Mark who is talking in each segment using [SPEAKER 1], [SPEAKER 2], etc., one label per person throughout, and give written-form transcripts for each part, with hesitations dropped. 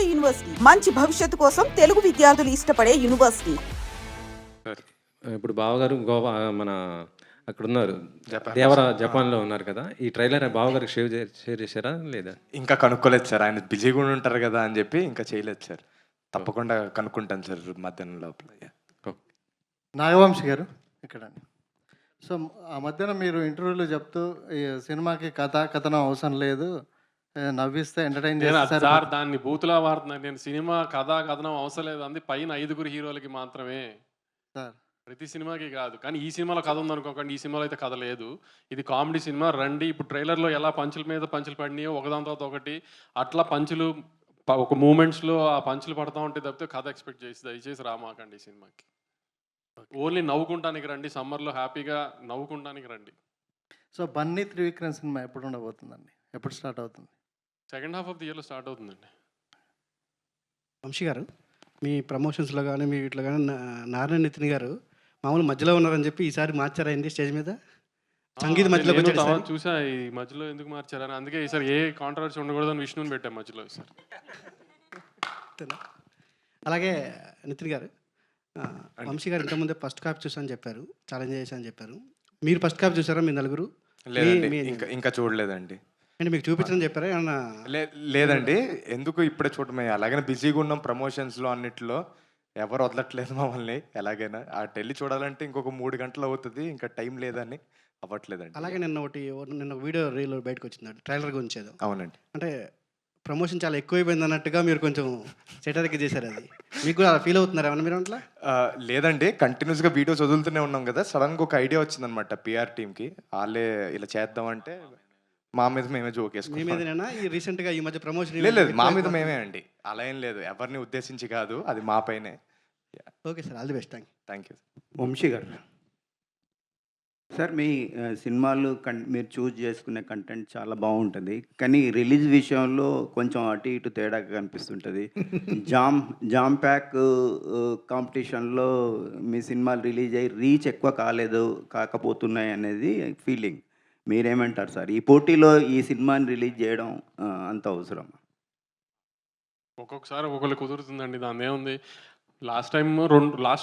[SPEAKER 1] Narayana university మంచి భవిష్యత్తు కోసం తెలుగు విద్యార్థులు ఇష్టపడే యూనివర్సిటీ.
[SPEAKER 2] ఇప్పుడు బావగారు గోవా మన అక్కడ ఉన్నారు, జపాన్లో ఉన్నారు కదా. ఈ ట్రైలర్ బావగారికి షేర్ చేశారా లేదా?
[SPEAKER 3] ఇంకా కనుక్కోలేదు సార్, ఆయన బిజీగా ఉంటారు కదా అని చెప్పి ఇంకా చేయలేదు సార్. తప్పకుండా కనుక్కుంటాను సార్ మధ్యాహ్నం లోపల.
[SPEAKER 4] నాగవంశి గారు ఇక్కడ. సో ఆ మధ్యన మీరు ఇంటర్వ్యూలో చెప్తూ ఈ సినిమాకి కథనం అవసరం లేదు, నవ్విస్తే ఎంటర్టైన్ చేస్తారు
[SPEAKER 5] సార్. దాన్ని బూతులా వాడుతున్నాను నేను. సినిమా కథనం అవసరం లేదు అంది పైన 5 హీరోలకి మాత్రమే
[SPEAKER 4] సార్,
[SPEAKER 5] ప్రతి సినిమాకి కాదు. కానీ ఈ సినిమాలో కథ ఉందనుకోకండి, ఈ సినిమాలో అయితే కథ లేదు. ఇది కామెడీ సినిమా. రండి, ఇప్పుడు ట్రైలర్లో ఎలా పంచుల మీద పంచులు పడినాయో ఒకదాని తర్వాత ఒకటి అట్లా పంచులు ఒక మూమెంట్స్లో ఆ పంచులు పడతా ఉంటే తప్పితే కథ ఎక్స్పెక్ట్ చేసి దయచేసి రామాకండి ఈ సినిమాకి. ఓన్లీ నవ్వుకుంటానికి రండి, సమ్మర్లో హ్యాపీగా నవ్వుకుంటానికి రండి.
[SPEAKER 4] సో బన్నీ త్రివిక్రమ్ సినిమా ఎప్పుడు ఉండబోతుందండి, ఎప్పుడు స్టార్ట్ అవుతుంది?
[SPEAKER 5] సెకండ్ హాఫ్ ఆఫ్ ది ఇయర్లో స్టార్ట్ అవుతుందండి.
[SPEAKER 6] వంశీ గారు, మీ ప్రమోషన్స్లో కానీ మీ వీటిలో కానీ నారాయణ నితిన్ గారు మామూలు మధ్యలో ఉన్నారని చెప్పి ఈసారి మార్చారైంది స్టేజ్ మీద సంగీత మధ్యలో
[SPEAKER 5] చూసా. ఈ మధ్యలో ఎందుకు మార్చారని, అందుకే ఈసారి ఏ కాంట్రవర్సీ ఉండకూడదని విష్ణుని పెట్టాం మధ్యలో ఈసారి.
[SPEAKER 6] అలాగే నితిన్ గారు, వంశీ గారు ఇంతకుముందే ఫస్ట్ కాపీ చూసాను చెప్పారు, ఛాలెంజ్ చేశాను చెప్పారు. మీరు ఫస్ట్ కాపీ చూసారా మీ నలుగురు?
[SPEAKER 3] ఇంకా చూడలేదండి.
[SPEAKER 6] అంటే మీకు చూపించడం చెప్పారా ఏమన్నా?
[SPEAKER 3] లేదండి, ఎందుకు ఇప్పుడే చూడమే, అలాగనే బిజీగా ఉన్నాం ప్రమోషన్స్లో అన్నిట్లో, ఎవరు వదలట్లేదు మమ్మల్ని. ఎలాగైనా ఆ టెల్లి చూడాలంటే ఇంకొక 3 గంటలు అవుతుంది, ఇంకా టైం లేదని అవ్వట్లేదండి.
[SPEAKER 6] అలాగే నిన్న వీడియో రీల్ బయటకు వచ్చింది ట్రైలర్ గురించి ఏదో.
[SPEAKER 3] అవునండి,
[SPEAKER 6] అంటే ప్రమోషన్ చాలా ఎక్కువైపోయింది అన్నట్టుగా మీరు కొంచెం సెటర్కి చేశారు. అది మీకు కూడా ఫీల్ అవుతున్నారు ఏమన్నా మీరు అట్లా?
[SPEAKER 3] లేదండి, కంటిన్యూస్గా వీడియోస్ వదులుతూనే ఉన్నాం కదా. సడన్గా ఒక ఐడియా వచ్చిందనమాట పిఆర్ టీమ్కి, వాళ్ళే ఇలా చేద్దామంటే మా మీద మేమే జోక్ వేసుకున్నాం.
[SPEAKER 6] ఈ రీసెంట్గా ఈ మధ్య ప్రమోషన్
[SPEAKER 3] లేదు, మా మీద మేమే అండి, అలా ఏం లేదు, ఎవరిని ఉద్దేశించి కాదు, అది మా పైనే.
[SPEAKER 6] Okay sir, all the best.
[SPEAKER 3] Thank you.
[SPEAKER 7] Vamsi గారు సార్, మీ సినిమాలు మీరు చూస్ చేసుకునే కంటెంట్ చాలా బాగుంటుంది, కానీ రిలీజ్ విషయంలో కొంచెం అటు ఇటు తేడా కనిపిస్తుంటుంది. జామ్ ప్యాక్ కాంపిటీషన్లో మీ సినిమాలు రిలీజ్ అయ్యి రీచ్ ఎక్కువ కాకపోతున్నాయి అనేది ఫీలింగ్. మీరేమంటారు సార్? ఈ పోటీలో ఈ సినిమాని రిలీజ్ చేయడం అంత అవసరం?
[SPEAKER 5] ఒక్కొక్కసారి ఒక్కొక్కరు కుదురుతుందండి, దాని ఏముంది. లాస్ట్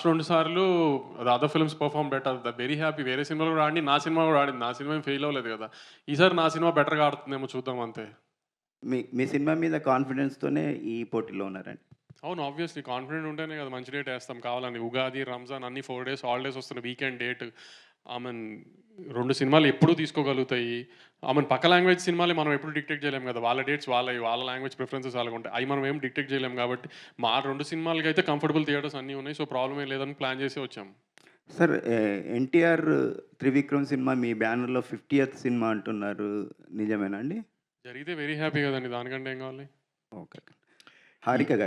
[SPEAKER 5] 2 సార్లు other films perform better, very happy. వేరే సినిమాలు కూడా ఆడి, నా సినిమా కూడా ఆడింది, నా సినిమా ఏం ఫెయిల్ అవ్వలేదు కదా. ఈసారి నా సినిమా బెటర్గా ఆడుతుందేమో చూద్దాం అంతే.
[SPEAKER 7] మీ సినిమా మీద కాన్ఫిడెన్స్తోనే ఈ పోటీలో ఉన్నారండి?
[SPEAKER 5] అవును, ఆబ్వియస్లీ కాన్ఫిడెంట్ ఉంటేనే కదా మంచి డేట్ వేస్తాం. కావాలని ఉగాది, రంజాన్ అన్ని 4 days హాలిడేస్ వస్తున్న వీకెండ్ డేట్. ఆమెన్ 2 సినిమాలు ఎప్పుడూ తీసుకోగలుగుతాయి. ఆమెన్ పక్క లాంగ్వేజ్ సినిమాలు మనం ఎప్పుడు డిక్టేట్ చేయలేము కదా, వాళ్ళ డేట్స్ వాళ్ళ లాంగ్వేజ్ ప్రిఫరెన్సెస్ వాళ్ళకు ఉంటాయి, అవి మనం ఏం డిక్టేట్ చేయలేము. కాబట్టి మా 2 సినిమాలకి అయితే కంఫర్టబుల్ థియేటర్స్ అన్నీ ఉన్నాయి, సో ప్రాబ్లం ఏం లేదని ప్లాన్ చేసి వచ్చాం.
[SPEAKER 7] సార్, ఎన్టీఆర్ త్రివిక్రమ్ సినిమా మీ బ్యానర్లో 50th సినిమా అంటున్నారు, నిజమేనా అండి?
[SPEAKER 5] జరిగితే వెరీ హ్యాపీ కదండి, దానికంటే ఏం కావాలి.
[SPEAKER 7] ఓకే. హారిక గారు.